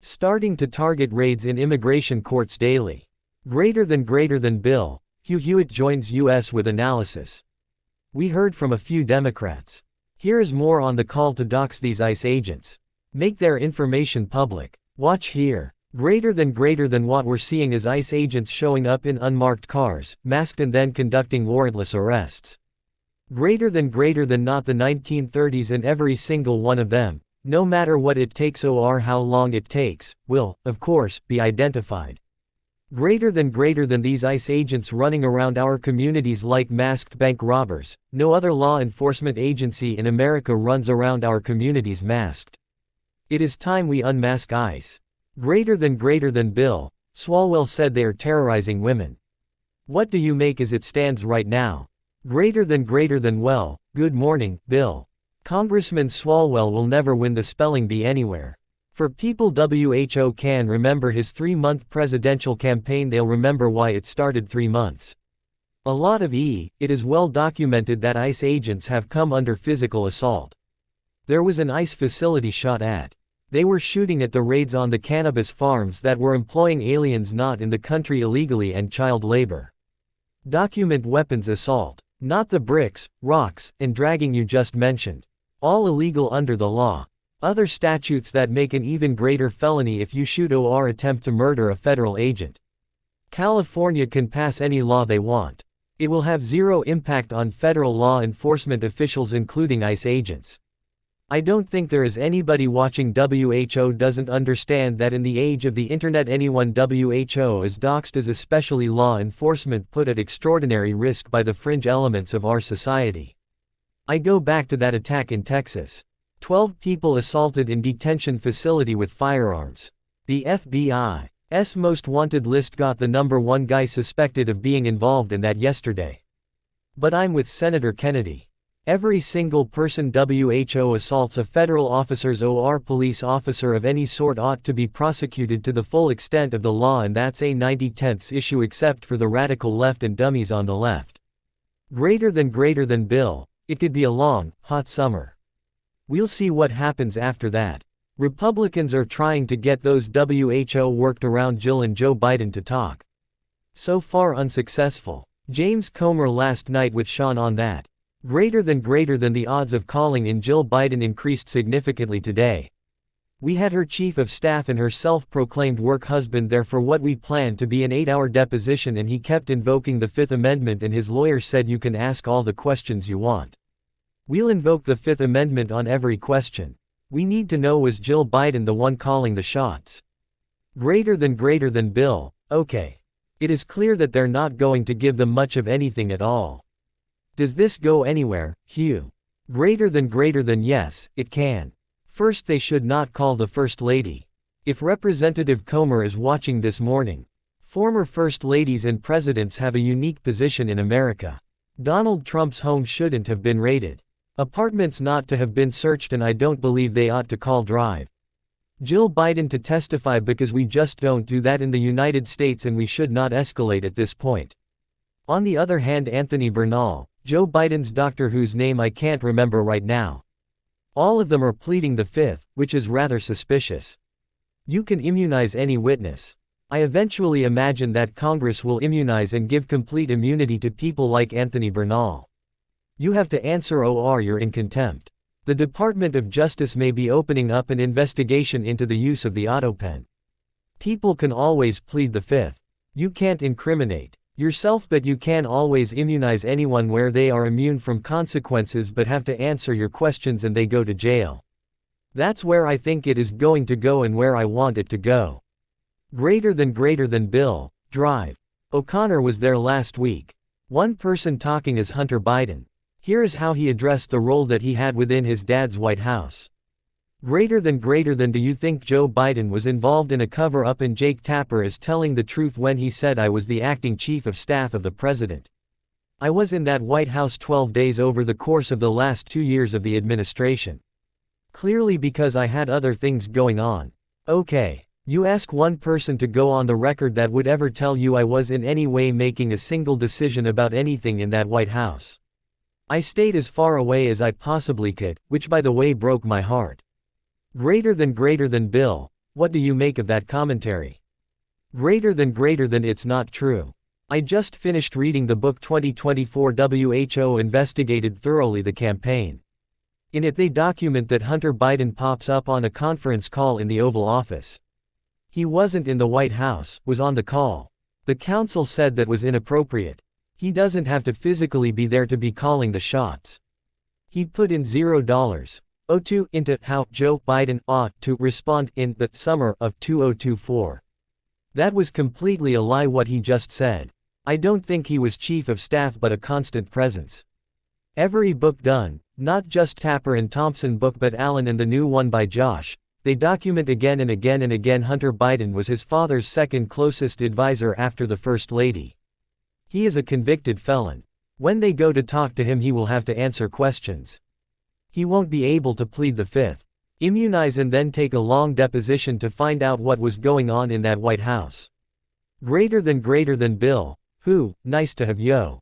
Starting to target raids in immigration courts daily. Greater than bill. Hugh Hewitt joins US with analysis. We heard from a few Democrats. Here is more on the call to dox these ICE agents. Make their information public. Watch here. Greater than what we're seeing is ICE agents showing up in unmarked cars, masked and then conducting warrantless arrests. Greater than not the 1930s, and every single one of them, no matter what it takes or how long it takes, will, of course, be identified. Greater than these ICE agents running around our communities like masked bank robbers. No other law enforcement agency in America runs around our communities masked. It is time we unmask ICE. Greater than bill. Swalwell said they are terrorizing women. What do you make as it stands right now? Greater than well, good morning, Bill. Congressman Swalwell will never win the spelling bee anywhere. For people who can remember his 3-month presidential campaign, they'll remember why it started 3 months. A lot of it is well documented that ICE agents have come under physical assault. There was an ICE facility shot at. They were shooting at the raids on the cannabis farms that were employing aliens not in the country illegally and child labor. Document weapons assault. Not the bricks, rocks, and dragging you just mentioned. All illegal under the law. Other statutes that make an even greater felony if you shoot or attempt to murder a federal agent. California can pass any law they want. It will have zero impact on federal law enforcement officials, including ICE agents. I don't think there is anybody watching WHO doesn't understand that in the age of the internet, anyone WHO is doxed is especially law enforcement put at extraordinary risk by the fringe elements of our society. I go back to that attack in Texas. 12 people assaulted in detention facility with firearms. The FBI's most wanted list got the #1 guy suspected of being involved in that yesterday. But I'm with Senator Kennedy. Every single person WHO assaults a federal officers or police officer of any sort ought to be prosecuted to the full extent of the law, and that's a 90/10ths issue except for the radical left and dummies on the left. Greater than bill. It could be a long, hot summer. We'll see what happens after that. Republicans are trying to get those WHO worked around Jill and Joe Biden to talk. So far unsuccessful. James Comer last night with Sean on that. Greater than the odds of calling in Jill Biden increased significantly today. We had her chief of staff and her self-proclaimed work husband there for what we planned to be an 8-hour deposition, and he kept invoking the Fifth Amendment, and his lawyer said you can ask all the questions you want. We'll invoke the Fifth Amendment on every question. We need to know, was Jill Biden the one calling the shots? Greater than bill. Okay. It is clear that they're not going to give them much of anything at all. Does this go anywhere, Hugh? Greater than yes, it can. First, they should not call the First Lady. If Representative Comer is watching this morning, former First Ladies and Presidents have a unique position in America. Donald Trump's home shouldn't have been raided. Apartments not to have been searched, and I don't believe they ought to call drive Jill Biden to testify, because we just don't do that in the United States, and we should not escalate at this point. On the other hand, Anthony Bernal, Joe Biden's doctor whose name I can't remember right now. All of them are pleading the Fifth, which is rather suspicious. You can immunize any witness. I eventually imagine that Congress will immunize and give complete immunity to people like Anthony Bernal. You have to answer or you're in contempt. The Department of Justice may be opening up an investigation into the use of the autopen. People can always plead the Fifth. You can't incriminate yourself, but you can always immunize anyone where they are immune from consequences but have to answer your questions and they go to jail. That's where I think it is going to go and where I want it to go. Greater than bill. Drive. O'Connor was there last week. One person talking is Hunter Biden. Here is how he addressed the role that he had within his dad's White House. Greater than do you think Joe Biden was involved in a cover-up, and Jake Tapper is telling the truth when he said I was the acting chief of staff of the president? I was in that White House 12 days over the course of the last 2 years of the administration. Clearly because I had other things going on. Okay. You ask one person to go on the record that would ever tell you I was in any way making a single decision about anything in that White House. I stayed as far away as I possibly could, which by the way broke my heart. Greater than bill. What do you make of that commentary? Greater than it's not true. I just finished reading the book 2024 WHO investigated thoroughly the campaign. In it they document that Hunter Biden pops up on a conference call in the Oval Office. He wasn't in the White House, was on the call. The counsel said that was inappropriate. He doesn't have to physically be there to be calling the shots. He put in $0.02 into how Joe Biden ought to respond in the summer of 2024. That was completely a lie what he just said. I don't think he was chief of staff but a constant presence. Every book done, not just Tapper and Thompson book but Allen and the new one by Josh, they document again and again and again Hunter Biden was his father's second closest advisor after the First Lady. He is a convicted felon. When they go to talk to him he will have to answer questions. He won't be able to plead the Fifth, immunize and then take a long deposition to find out what was going on in that White House. Greater than Bill, who, nice to have yo.